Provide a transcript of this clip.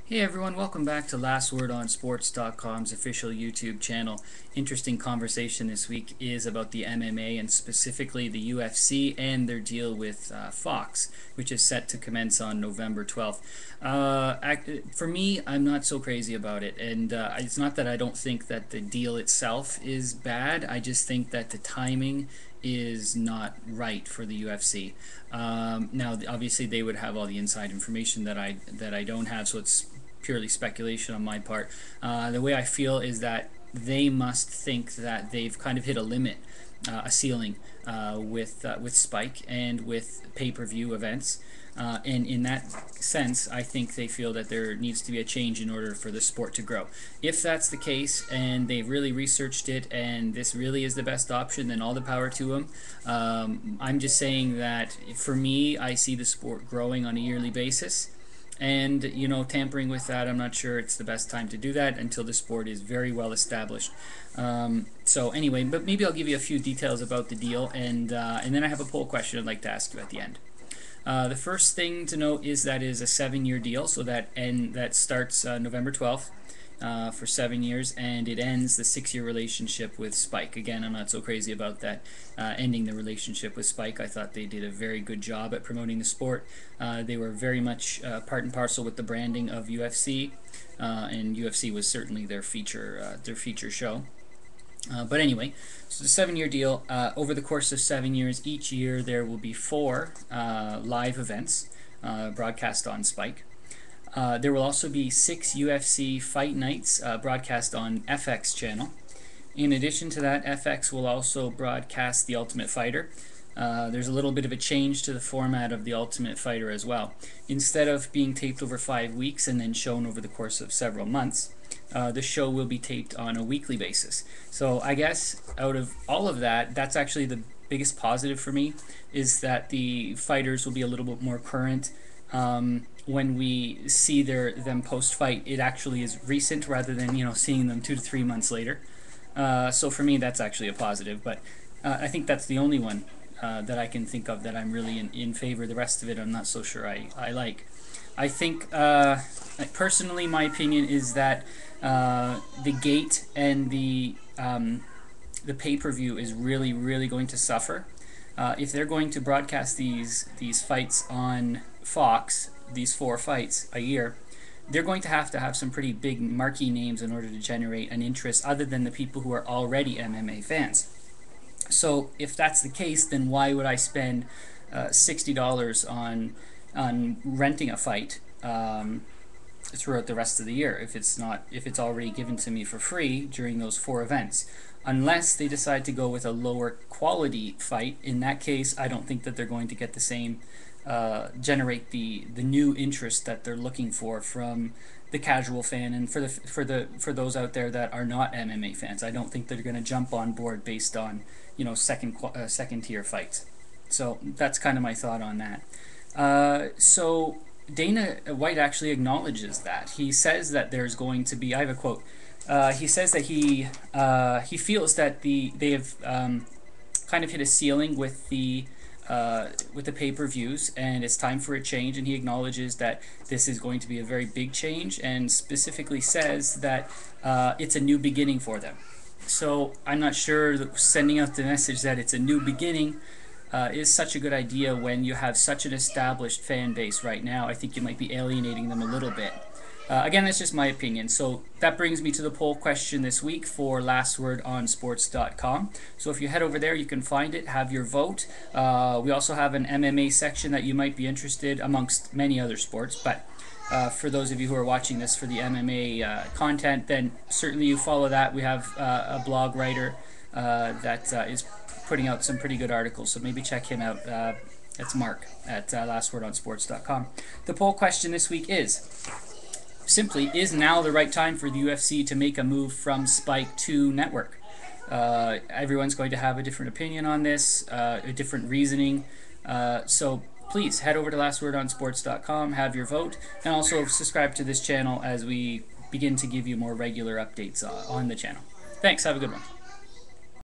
Hey everyone, welcome back to LastWordOnSports.com's official YouTube channel. Interesting conversation this week is about the MMA and specifically the UFC and their deal with Fox, which is set to commence on November 12th. For me, I'm not so crazy about it, and it's not that I don't think that the deal itself is bad. I just think that the timing is not right for the UFC. Now, obviously, they would have all the inside information that I don't have, so it's purely speculation on my part. The way I feel is that they must think that they've kind of hit a limit, a ceiling with Spike and with pay-per-view events. And in that sense, I think they feel that there needs to be a change in order for the sport to grow. If that's the case, and they've really researched it, and this really is the best option, then all the power to them. I'm just saying that for me, I see the sport growing on a yearly basis. And, tampering with that, I'm not sure it's the best time to do that until the sport is very well established. So anyway, but maybe I'll give you a few details about the deal, and then I have a poll question I'd like to ask you at the end. The first thing to note is that it is a 7-year deal, so that starts November 12th. For 7 years, and it ends the 6-year relationship with Spike. Again, I'm not so crazy about that ending the relationship with Spike. I thought they did a very good job at promoting the sport. They were very much part and parcel with the branding of UFC, and UFC was certainly their feature show. But anyway, so the 7-year deal. Over the course of 7 years, each year there will be 4 live events broadcast on Spike. There will also be 6 UFC fight nights broadcast on FX channel. In addition to that, FX will also broadcast The Ultimate Fighter. There's a little bit of a change to the format of The Ultimate Fighter as well. Instead of being taped over 5 weeks and then shown over the course of several months, the show will be taped on a weekly basis. So I guess out of all of that, that's actually the biggest positive for me, is that the fighters will be a little bit more current. When we see them post-fight, it actually is recent rather than seeing them 2 to 3 months later. So for me, that's actually a positive. But I think that's the only one that I can think of that I'm really in favor. The rest of it, I'm not so sure I like. I think personally, my opinion is that the gate and the pay-per-view is really going to suffer. If they're going to broadcast these fights on Fox, these 4 fights a year, they're going to have some pretty big marquee names in order to generate an interest other than the people who are already MMA fans. So if that's the case, then why would I spend $60 on renting a fight throughout the rest of the year if it's already given to me for free during those 4 events? Unless they decide to go with a lower quality fight. In that case, I don't think that they're going to get the same generate the new interest that they're looking for from the casual fan and for those out there that are not MMA fans. I don't think they're going to jump on board based on second tier fights. So that's kind of my thought on that. So Dana White actually acknowledges that. He says that there's going to be, I have a quote. He says that he feels that they have kind of hit a ceiling with the pay-per-views, and it's time for a change, and he acknowledges that this is going to be a very big change, and specifically says that it's a new beginning for them. So I'm not sure that sending out the message that it's a new beginning is such a good idea when you have such an established fan base right now. I think you might be alienating them a little bit. Again, that's just my opinion. So that brings me to the poll question this week for LastWordOnSports.com. So if you head over there, you can find it, have your vote. We also have an MMA section that you might be interested, amongst many other sports. But for those of you who are watching this for the MMA content, then certainly you follow that. We have a blog writer that is putting out some pretty good articles, so maybe check him out. That's Mark at LastWordOnSports.com. The poll question this week is simply, is now the right time for the UFC to make a move from Spike to network? Everyone's going to have a different opinion on this, a different reasoning. So please head over to LastWordOnSports.com, have your vote, and also subscribe to this channel as we begin to give you more regular updates on the channel. Thanks, have a good one.